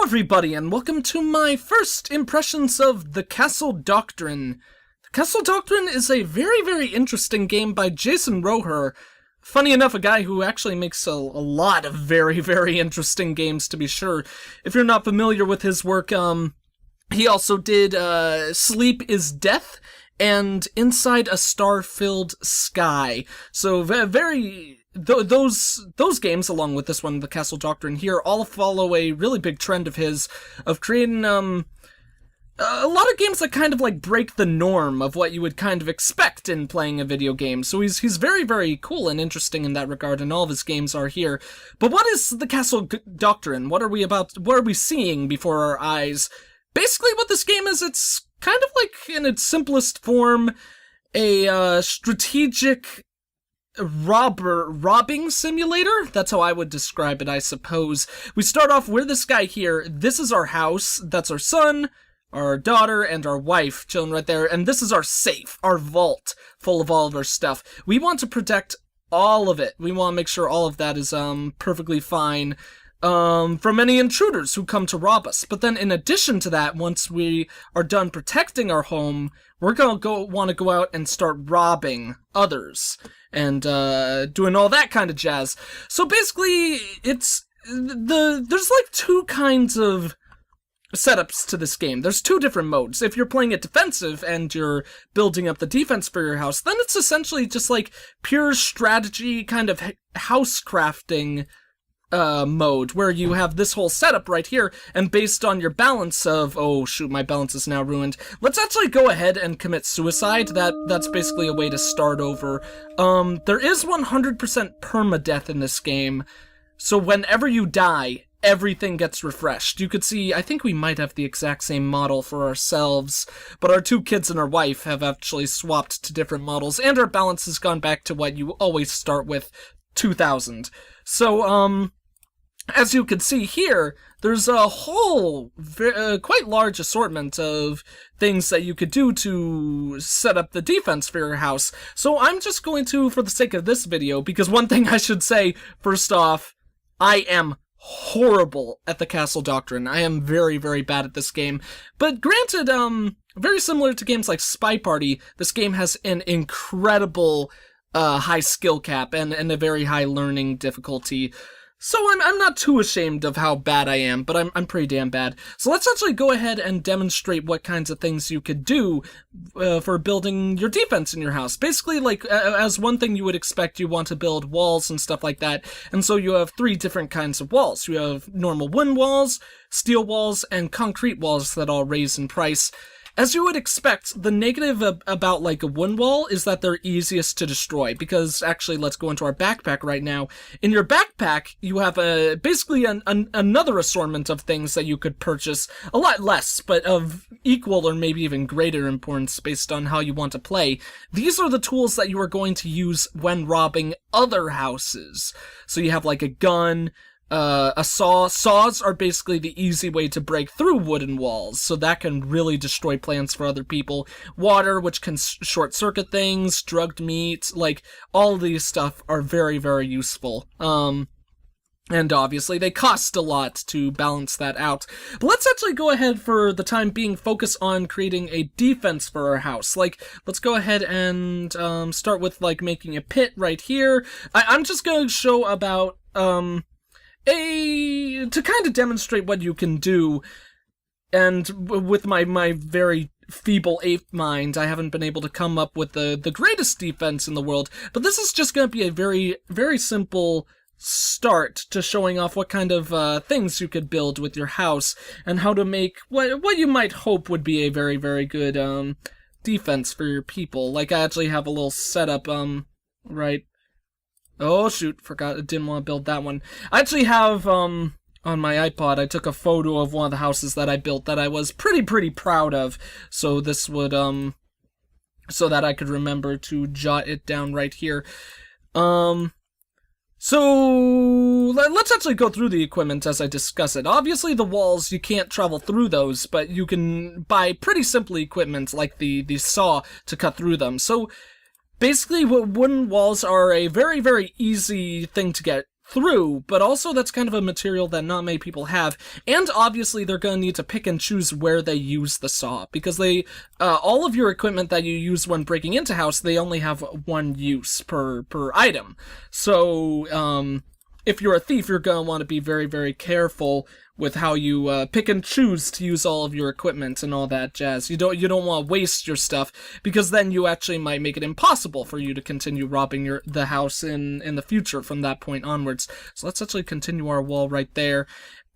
everybody, and welcome to my first impressions of the Castle Doctrine. The Castle Doctrine is a very interesting game by Jason Rohrer. Funny enough, a guy who actually makes a lot of very interesting games, to be sure. If you're not familiar with his work, he also did Sleep is Death and Inside a Star-Filled Sky. So those games, along with this one, the Castle Doctrine here, all follow a really big trend of his of creating a lot of games that kind of like break the norm of what you would kind of expect in playing a video game. So he's very cool and interesting in that regard, and all of his games are here. But what is the Castle Doctrine? What are we seeing before our eyes? Basically what this game is, it's kind of like, in its simplest form, a strategic robbing simulator. That's how I would describe it, I suppose. We start off, we're this guy here. This is our house. That's our son, our daughter, and our wife chilling right there. And this is our safe, our vault, full of all of our stuff. We want to protect all of it. We want to make sure all of that is perfectly fine from any intruders who come to rob us. But then in addition to that, once we are done protecting our home, we're gonna want to go out and start robbing others and doing all that kind of jazz. So basically, there's like two kinds of setups to this game. There's two different modes. If you're playing it defensive and you're building up the defense for your house, then it's essentially just like pure strategy kind of house crafting mode, where you have this whole setup right here, and based on your balance of, oh shoot, my balance is now ruined, let's actually go ahead and commit suicide. That's basically a way to start over. There is 100% permadeath in this game, so whenever you die, everything gets refreshed. You could see, I think we might have the exact same model for ourselves, but our two kids and our wife have actually swapped to different models, and our balance has gone back to what you always start with, 2000. So, as you can see here, there's a whole quite large assortment of things that you could do to set up the defense for your house. So I'm just going to, for the sake of this video, because one thing I should say, first off, I am horrible at the Castle Doctrine. I am very bad at this game. But granted, very similar to games like Spy Party, this game has an incredible high skill cap and a very high learning difficulty. So I'm not too ashamed of how bad I am, but I'm pretty damn bad. So let's actually go ahead and demonstrate what kinds of things you could do for building your defense in your house. Basically, like, as one thing you would expect, you want to build walls and stuff like that. And so you have three different kinds of walls. You have normal wooden walls, steel walls, and concrete walls that all raise in price. As you would expect, the negative about, like, a wooden wall is that they're easiest to destroy, because, actually, let's go into our backpack right now. In your backpack, you have basically another assortment of things that you could purchase, a lot less, but of equal or maybe even greater importance based on how you want to play. These are the tools that you are going to use when robbing other houses. So you have, like, a gun, a saw. Saws are basically the easy way to break through wooden walls, so that can really destroy plans for other people. Water, which can short-circuit things, drugged meat, like, all these stuff are very useful. And obviously they cost a lot to balance that out. But let's actually go ahead, for the time being, focus on creating a defense for our house. Like, let's go ahead and start with, like, making a pit right here. I'm just gonna show about, to kind of demonstrate what you can do, and with my very feeble ape mind, I haven't been able to come up with the greatest defense in the world, but this is just going to be a very simple start to showing off what kind of things you could build with your house, and how to make what you might hope would be a very good defense for your people. Like, I actually have a little setup, right. Oh shoot, forgot, I didn't want to build that one. I actually have, on my iPod, I took a photo of one of the houses that I built that I was pretty proud of, so this would, so that I could remember to jot it down right here. So, let's actually go through the equipment as I discuss it. Obviously, the walls, you can't travel through those, but you can buy pretty simple equipment, like the saw, to cut through them. So, basically, wooden walls are a very easy thing to get through, but also that's kind of a material that not many people have, and obviously they're going to need to pick and choose where they use the saw, because all of your equipment that you use when breaking into house, they only have one use per item. So, if you're a thief, you're going to want to be very, very careful with how you pick and choose to use all of your equipment and all that jazz. You don't want to waste your stuff, because then you actually might make it impossible for you to continue robbing the house in the future from that point onwards. So let's actually continue our wall right there.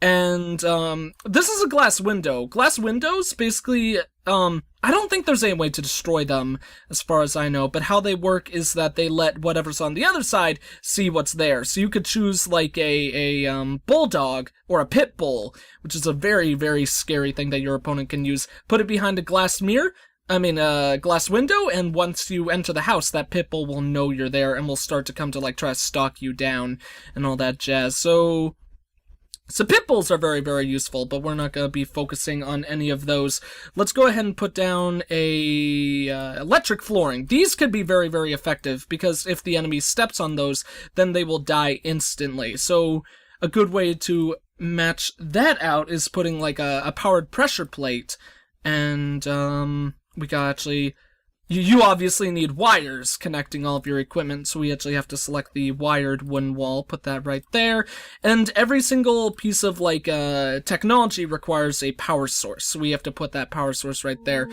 And this is a glass window. Glass windows, basically, I don't think there's any way to destroy them, as far as I know, but how they work is that they let whatever's on the other side see what's there. So you could choose, like, a bulldog or a pit bull, which is a very, very scary thing that your opponent can use. Put it behind a glass glass window, and once you enter the house, that pit bull will know you're there and will start to come to, like, try to stalk you down and all that jazz. So pit bulls are very, very useful, but we're not going to be focusing on any of those. Let's go ahead and put down a electric flooring. These could be very, very effective, because if the enemy steps on those, then they will die instantly. So a good way to match that out is putting like a powered pressure plate, and we got actually... You obviously need wires connecting all of your equipment, so we actually have to select the wired wooden wall, put that right there, and every single piece of, like, technology requires a power source, so we have to put that power source right there.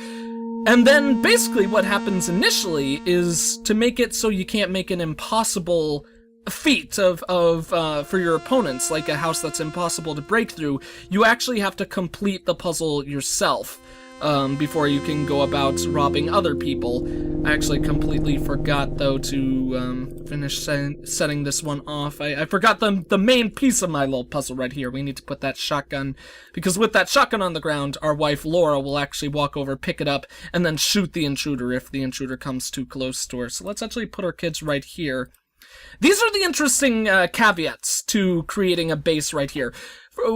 And then, basically, what happens initially is to make it so you can't make an impossible feat for your opponents, like a house that's impossible to break through. You actually have to complete the puzzle yourself. Before you can go about robbing other people. I actually completely forgot, though, to finish setting this one off. I forgot the main piece of my little puzzle right here. We need to put that shotgun, because with that shotgun on the ground, our wife Laura will actually walk over, pick it up, and then shoot the intruder if the intruder comes too close to her. So let's actually put our kids right here. These are the interesting caveats to creating a base right here.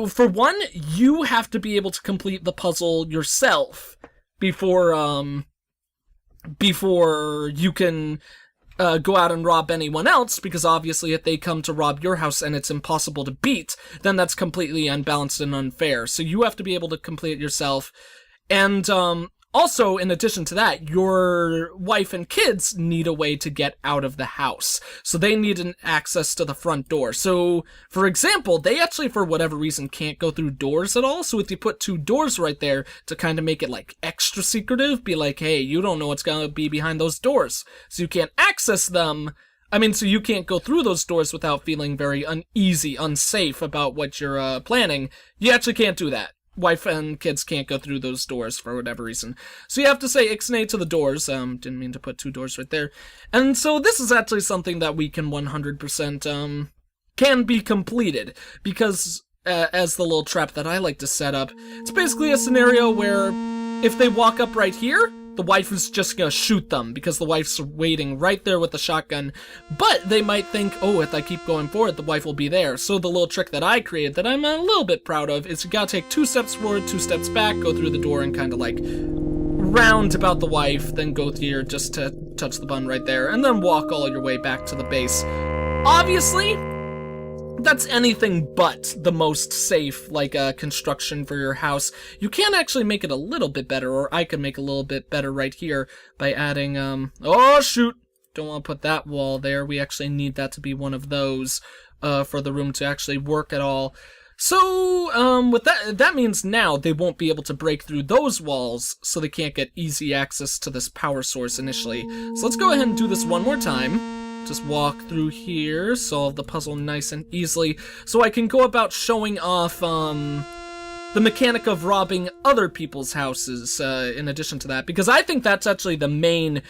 For one, you have to be able to complete the puzzle yourself before you can go out and rob anyone else, because obviously if they come to rob your house and it's impossible to beat, then that's completely unbalanced and unfair. So you have to be able to complete it yourself. And also, in addition to that, your wife and kids need a way to get out of the house. So they need an access to the front door. So, for example, they actually, for whatever reason, can't go through doors at all. So if you put 2 doors right there to kind of make it, like, extra secretive, be like, hey, you don't know what's going to be behind those doors, so you can't access them. So you can't go through those doors without feeling very uneasy, unsafe about what you're planning. You actually can't do that. Wife and kids can't go through those doors for whatever reason. So you have to say ixnay to the doors. Didn't mean to put 2 doors right there. And so this is actually something that we can 100% can be completed, because as the little trap that I like to set up, it's basically a scenario where if they walk up right here, the wife is just gonna shoot them, because the wife's waiting right there with the shotgun. But they might think, oh, if I keep going forward, the wife will be there. So the little trick that I created that I'm a little bit proud of is you gotta take 2 steps forward, 2 steps back, go through the door and kind of like round about the wife, then go here just to touch the button right there, and then walk all your way back to the base. Obviously, that's anything but the most safe, like, construction for your house. You can actually make it a little bit better, or I can make a little bit better right here by adding, oh shoot! Don't want to put that wall there. We actually need that to be one of those, for the room to actually work at all. So, with that means now they won't be able to break through those walls, so they can't get easy access to this power source initially. So let's go ahead and do this one more time. Just walk through here, solve the puzzle nice and easily, so I can go about showing off, the mechanic of robbing other people's houses, in addition to that, because I think that's actually the main,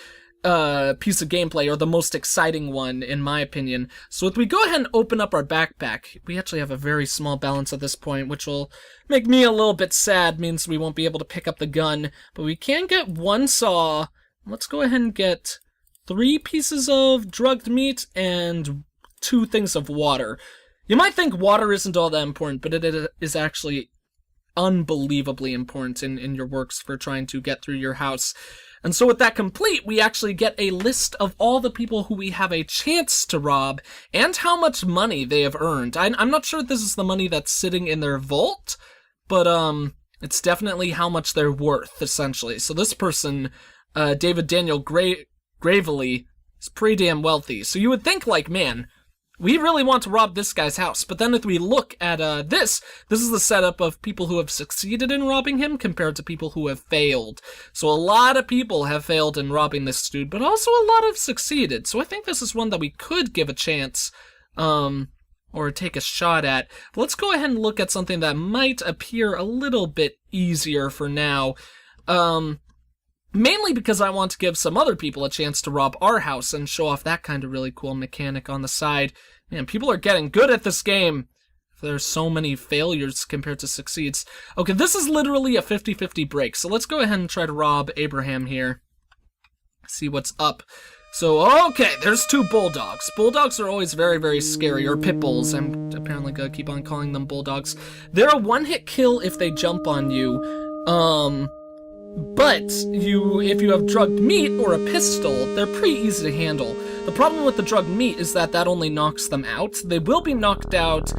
piece of gameplay, or the most exciting one, in my opinion. So if we go ahead and open up our backpack, we actually have a very small balance at this point, which will make me a little bit sad, means we won't be able to pick up the gun, but we can get 1 saw. Let's go ahead and get 3 pieces of drugged meat and 2 things of water. You might think water isn't all that important, but it is actually unbelievably important in your works for trying to get through your house. And so with that complete, we actually get a list of all the people who we have a chance to rob and how much money they have earned. I'm not sure if this is the money that's sitting in their vault, but it's definitely how much they're worth, essentially. So this person, David Daniel Gravely, is pretty damn wealthy. So you would think, like, man, we really want to rob this guy's house. But then if we look at this is the setup of people who have succeeded in robbing him compared to people who have failed. So a lot of people have failed in robbing this dude, but also a lot have succeeded. So I think this is one that we could give a chance, or take a shot at. But let's go ahead and look at something that might appear a little bit easier for now. Mainly because I want to give some other people a chance to rob our house and show off that kind of really cool mechanic on the side. Man, people are getting good at this game. There's so many failures compared to succeeds. Okay, this is literally a 50-50 break, so let's go ahead and try to rob Abraham here. See what's up. So, okay, there's 2 bulldogs. Bulldogs are always very, very scary, or pit bulls. I'm apparently gonna keep on calling them bulldogs. They're a one-hit kill if they jump on you. But if you have drugged meat or a pistol, they're pretty easy to handle. The problem with the drugged meat is that only knocks them out. They will be knocked out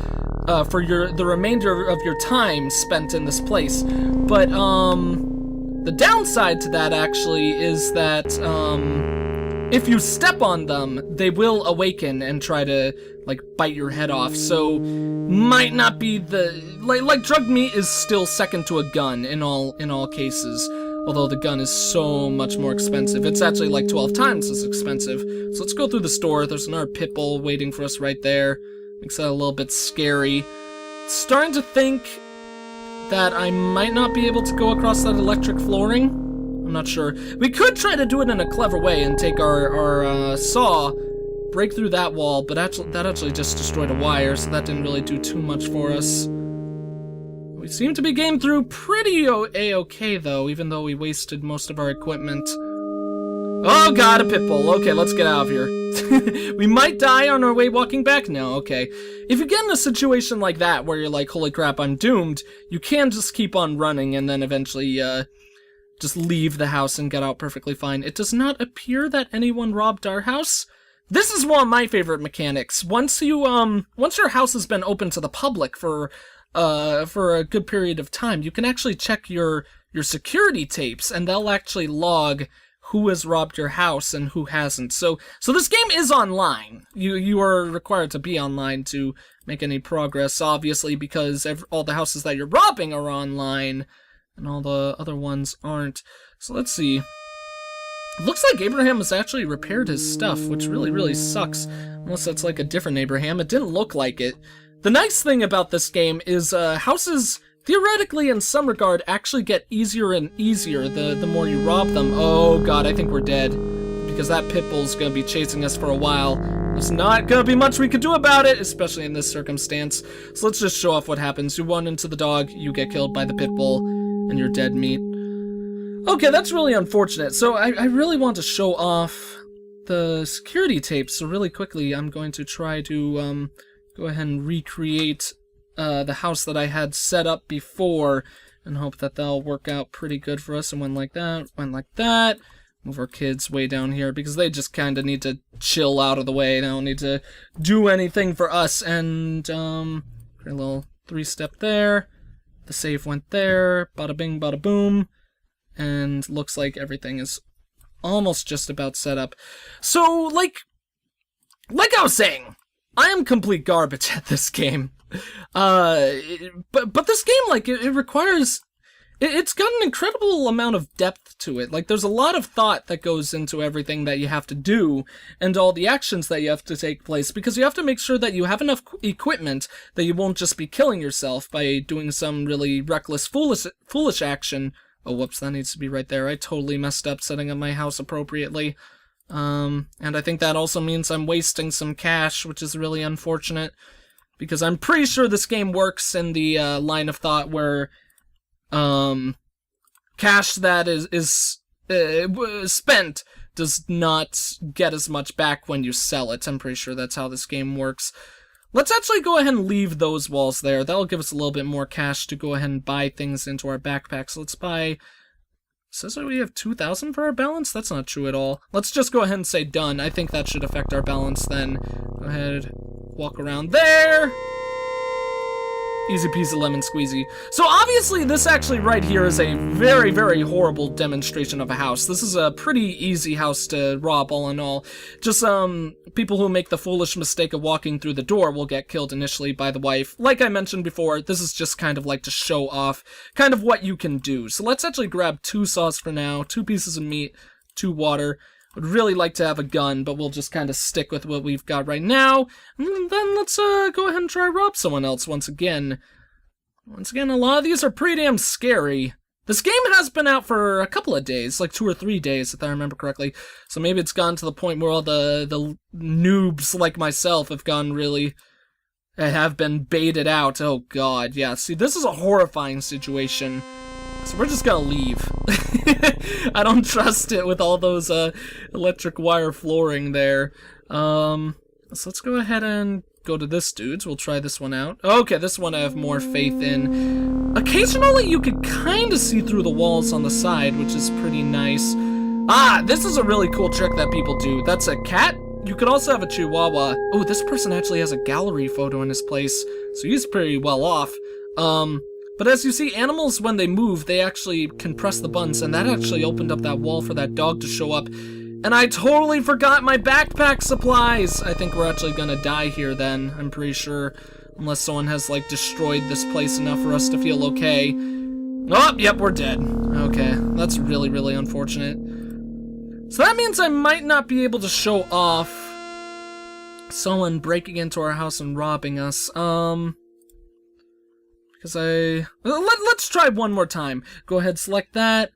for the remainder of your time spent in this place. But the downside to that actually is that if you step on them, they will awaken and try to like bite your head off. So might not be the like drugged meat is still second to a gun in all cases. Although the gun is so much more expensive. It's actually like 12 times as expensive. So let's go through the store. There's another pit bull waiting for us right there. Makes that a little bit scary. Starting to think that I might not be able to go across that electric flooring. I'm not sure. We could try to do it in a clever way and take our saw, break through that wall, but that actually just destroyed a wire, so that didn't really do too much for us. We seem to be getting through pretty a-okay, though, even though we wasted most of our equipment. Oh god, a pit bull. Okay, let's get out of here. We might die on our way walking back? No, okay. If you get in a situation like that, where you're like, holy crap, I'm doomed, you can just keep on running and then eventually, just leave the house and get out perfectly fine. It does not appear that anyone robbed our house. This is one of my favorite mechanics. Once your house has been open to the public for a good period of time, you can actually check your security tapes, and they'll actually log who has robbed your house and who hasn't. So this game is online. You are required to be online to make any progress, obviously, because all the houses that you're robbing are online, and all the other ones aren't. So let's see. It looks like Abraham has actually repaired his stuff, which really, really sucks. Unless that's like a different Abraham. It didn't look like it. The nice thing about this game is houses, theoretically in some regard, actually get easier and easier the more you rob them. Oh god, I think we're dead. Because that pit bull's gonna be chasing us for a while. There's not gonna be much we could do about it, especially in this circumstance. So let's just show off what happens. You run into the dog, you get killed by the pit bull, and you're dead meat. Okay, that's really unfortunate. So I really want to show off the security tapes. So really quickly, I'm going to try to go ahead and recreate the house that I had set up before and hope that they'll work out pretty good for us. And went like that. Move our kids way down here because they just kind of need to chill out of the way. They don't need to do anything for us. And a little 3-step there. The save went there. Bada bing, bada boom. And looks like everything is almost just about set up. So, like I was saying, I am complete garbage at this game. But this game, like, it requires... It's got an incredible amount of depth to it. Like, there's a lot of thought that goes into everything that you have to do, and all the actions that you have to take place, because you have to make sure that you have enough equipment that you won't just be killing yourself by doing some really reckless, foolish action. Oh, whoops, that needs to be right there. I totally messed up setting up my house appropriately. And I think that also means I'm wasting some cash, which is really unfortunate, because I'm pretty sure this game works in the line of thought where cash that is spent does not get as much back when you sell it. I'm pretty sure that's how this game works. Let's actually go ahead and leave those walls there. That'll give us a little bit more cash to go ahead and buy things into our backpack. So let's buy Says that we have 2,000 for our balance? That's not true at all. Let's just go ahead and say done. I think that should affect our balance then. Go ahead, walk around there. Easy peasy lemon squeezy. So obviously this actually right here is a very, very horrible demonstration of a house. This is a pretty easy house to rob all in all. Just people who make the foolish mistake of walking through the door will get killed initially by the wife. Like I mentioned before, this is just kind of like to show off kind of what you can do. So let's actually grab 2 saws for now, 2 pieces of meat, 2 water. Would really like to have a gun, but we'll just kind of stick with what we've got right now. And then let's go ahead and try rob someone else once again. Once again, a lot of these are pretty damn scary. This game has been out for a couple of days, like 2 or 3 days, if I remember correctly. So maybe it's gone to the point where all the noobs like myself have been baited out. Oh god, yeah. See, this is a horrifying situation. So we're just gonna leave. I don't trust it with all those electric wire flooring there. So let's go ahead and go to this dude's. We'll try this one out. Okay, this one I have more faith in. Occasionally you could kind of see through the walls on the side, which is pretty nice. Ah, this is a really cool trick that people do. That's a cat. You could also have a chihuahua. Oh, this person actually has a gallery photo in his place, so he's pretty well off. But as you see, animals, when they move, they actually can press the buttons, and that actually opened up that wall for that dog to show up. And I totally forgot my backpack supplies! I think we're actually gonna die here then, I'm pretty sure. Unless someone has, like, destroyed this place enough for us to feel okay. Oh, yep, we're dead. Okay, that's really, really unfortunate. So that means I might not be able to show off someone breaking into our house and robbing us. Because let's try one more time. Go ahead, select that.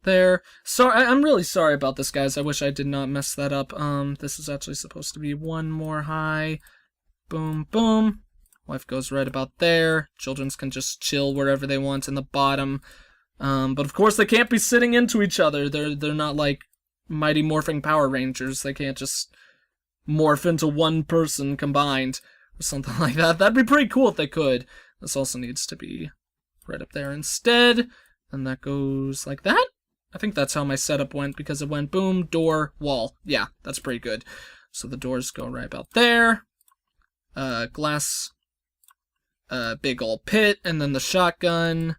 There. Sorry, I'm really sorry about this, guys. I wish I did not mess that up. This is actually supposed to be one more high. Boom, boom. Wife goes right about there. Children can just chill wherever they want in the bottom. But of course they can't be sitting into each other. They're not like Mighty Morphing Power Rangers. They can't just morph into one person combined or something like that. That'd be pretty cool if they could. This also needs to be right up there instead. And that goes like that. I think that's how my setup went, because it went boom, door, wall. Yeah, that's pretty good. So the doors go right about there. Glass, big old pit, and then the shotgun.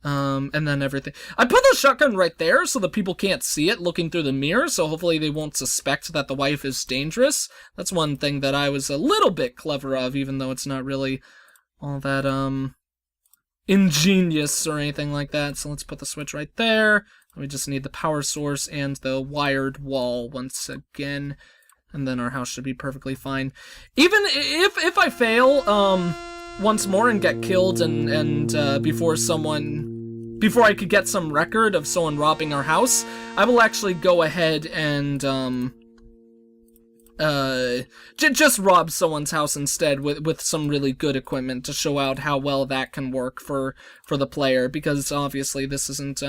And then everything. I put the shotgun right there so that people can't see it looking through the mirror, so hopefully they won't suspect that the wife is dangerous. That's one thing that I was a little bit clever of, even though it's not really all that, ingenious or anything like that. So let's put the switch right there. We just need the power source and the wired wall once again, and then our house should be perfectly fine. Even if I fail once more and get killed and before I could get some record of someone robbing our house, I will actually go ahead and just rob someone's house instead with some really good equipment to show out how well that can work for the player, because obviously this isn't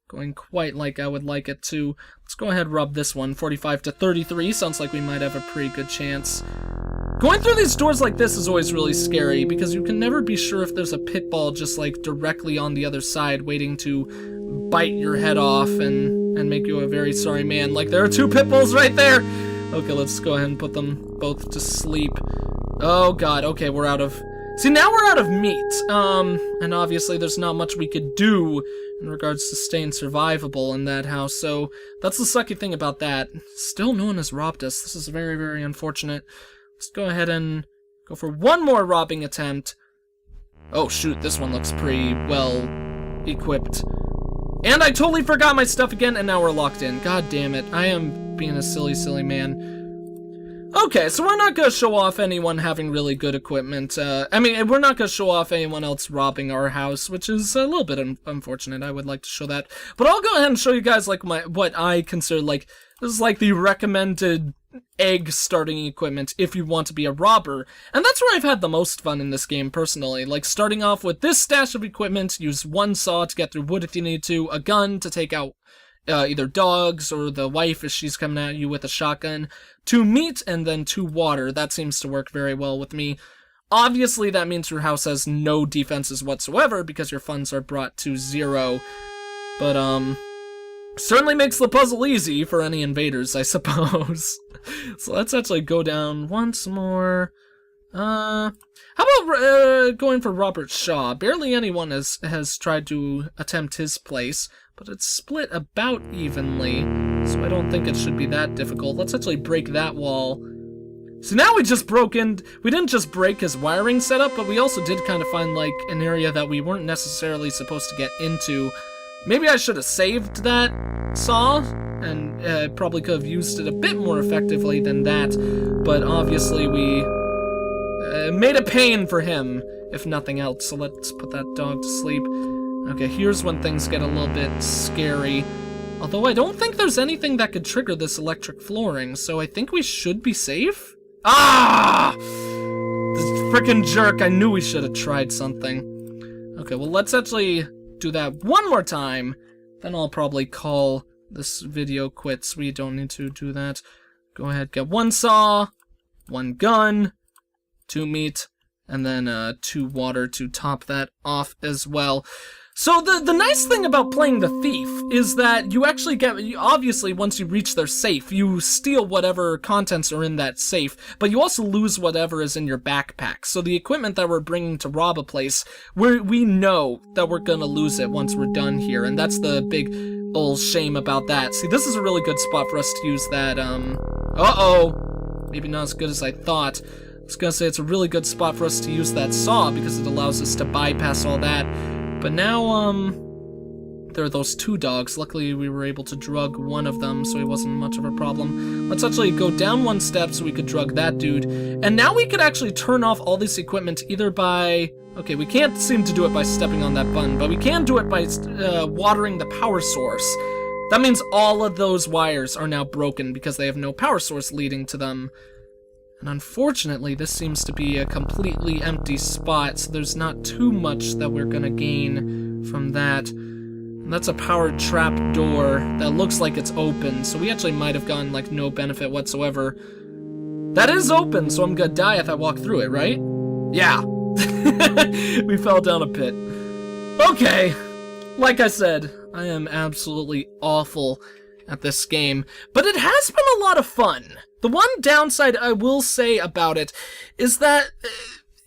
going quite like I would like it to. Let's go ahead and rob this one. 45 to 33 sounds like we might have a pretty good chance. Going through these doors like this is always really scary, because you can never be sure if there's a pit bull just like directly on the other side waiting to bite your head off and make you a very sorry man. Like, there are 2 pit bulls right there! Okay, let's go ahead and put them both to sleep. Oh god, okay, we're out of... See, now we're out of meat, and obviously there's not much we could do in regards to staying survivable in that house, so that's the sucky thing about that. Still no one has robbed us. This is very, very unfortunate. Let's go ahead and go for one more robbing attempt. Oh shoot, this one looks pretty well equipped. And I totally forgot my stuff again, and now we're locked in. God damn it, I am being a silly, silly man. Okay, so we're not gonna show off anyone having really good equipment. I mean, we're not gonna show off anyone else robbing our house, which is a little bit unfortunate. I would like to show that. But I'll go ahead and show you guys, like, what I consider, like, this is like the recommended egg starting equipment if you want to be a robber. And that's where I've had the most fun in this game, personally. Like, starting off with this stash of equipment, use 1 saw to get through wood if you need to, a gun to take out either dogs or the wife if she's coming at you with a shotgun, 2 meat, and then 2 water. That seems to work very well with me. Obviously, that means your house has no defenses whatsoever because your funds are brought to 0. But, certainly makes the puzzle easy for any invaders, I suppose. So let's actually go down once more. How about going for Robert Shaw? Barely anyone has tried to attempt his place, but it's split about evenly, so I don't think it should be that difficult. Let's actually break that wall. So now we didn't just break his wiring setup, but we also did kind of find, like, an area that we weren't necessarily supposed to get into. Maybe I should have saved that saw, and probably could have used it a bit more effectively than that, but obviously we made a pain for him, if nothing else, so let's put that dog to sleep. Okay, here's when things get a little bit scary. Although I don't think there's anything that could trigger this electric flooring, so I think we should be safe? Ah! This frickin' jerk, I knew we should have tried something. Okay, well, let's actually do that one more time, then I'll probably call this video quits. We don't need to do that. Go ahead, get one saw, one gun, 2 meat, and then 2 water to top that off as well. So the nice thing about playing the thief is that you actually obviously once you reach their safe, you steal whatever contents are in that safe, but you also lose whatever is in your backpack. So the equipment that we're bringing to rob a place, we know that we're gonna lose it once we're done here, and that's the big old shame about that. See, this is a really good spot for us to use that, maybe not as good as I thought. I was gonna say it's a really good spot for us to use that saw because it allows us to bypass all that. But now, there are those 2 dogs. Luckily, we were able to drug one of them, so it wasn't much of a problem. Let's actually go down 1 step so we could drug that dude. And now we could actually turn off all this equipment either by... Okay, we can't seem to do it by stepping on that button, but we can do it by watering the power source. That means all of those wires are now broken because they have no power source leading to them. And unfortunately, this seems to be a completely empty spot, so there's not too much that we're gonna gain from that. And that's a powered trap door that looks like it's open, so we actually might have gotten, like, no benefit whatsoever. That is open, so I'm gonna die if I walk through it, right? Yeah. We fell down a pit. Okay. Like I said, I am absolutely awful at this game, but it has been a lot of fun. The one downside I will say about it is that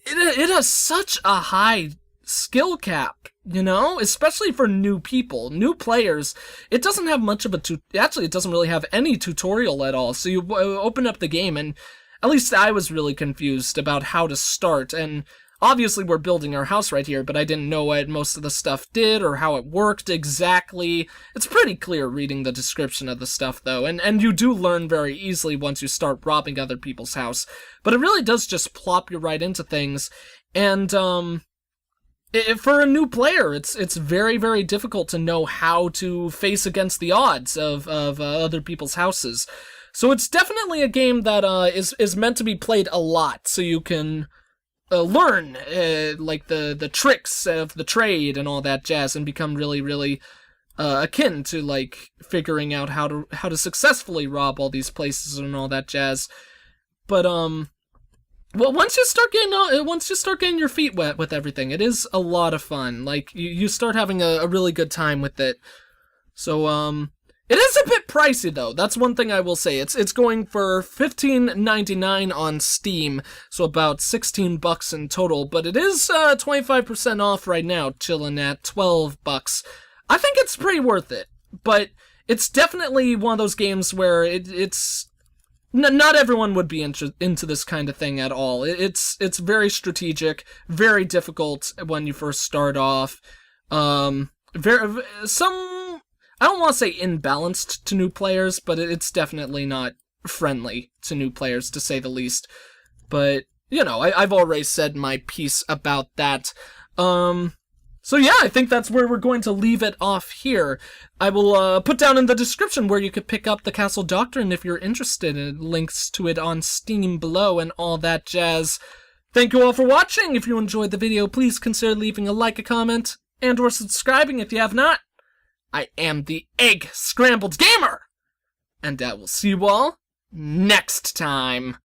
it has such a high skill cap, you know? Especially for new people, new players. It doesn't have much of a actually, it doesn't really have any tutorial at all. So you open up the game and at least I was really confused about how to start, and obviously we're building our house right here, but I didn't know what most of the stuff did or how it worked exactly. It's pretty clear reading the description of the stuff, though, and you do learn very easily once you start robbing other people's house. But it really does just plop you right into things, and for a new player, it's very, very difficult to know how to face against the odds of other people's houses. So it's definitely a game that is meant to be played a lot, so you can learn like the tricks of the trade and all that jazz, and become really, really akin to like figuring out how to successfully rob all these places and all that jazz. But well, once you start getting your feet wet with everything, it is a lot of fun. Like you start having a really good time with it. So it is a bit pricey, though. That's one thing I will say. It's going for $15.99 on Steam, so about $16 in total. But it is 25% off right now, chilling at $12. I think it's pretty worth it. But it's definitely one of those games where it's not everyone would be into this kind of thing at all. It's very strategic, very difficult when you first start off. I don't want to say imbalanced to new players, but it's definitely not friendly to new players, to say the least. But, you know, I've already said my piece about that. So yeah, I think that's where we're going to leave it off here. I will put down in the description where you could pick up the Castle Doctrine if you're interested, and links to it on Steam below and all that jazz. Thank you all for watching. If you enjoyed the video, please consider leaving a like, a comment, and or subscribing if you have not. I am the EggScrambledGamer, and I will see you all next time.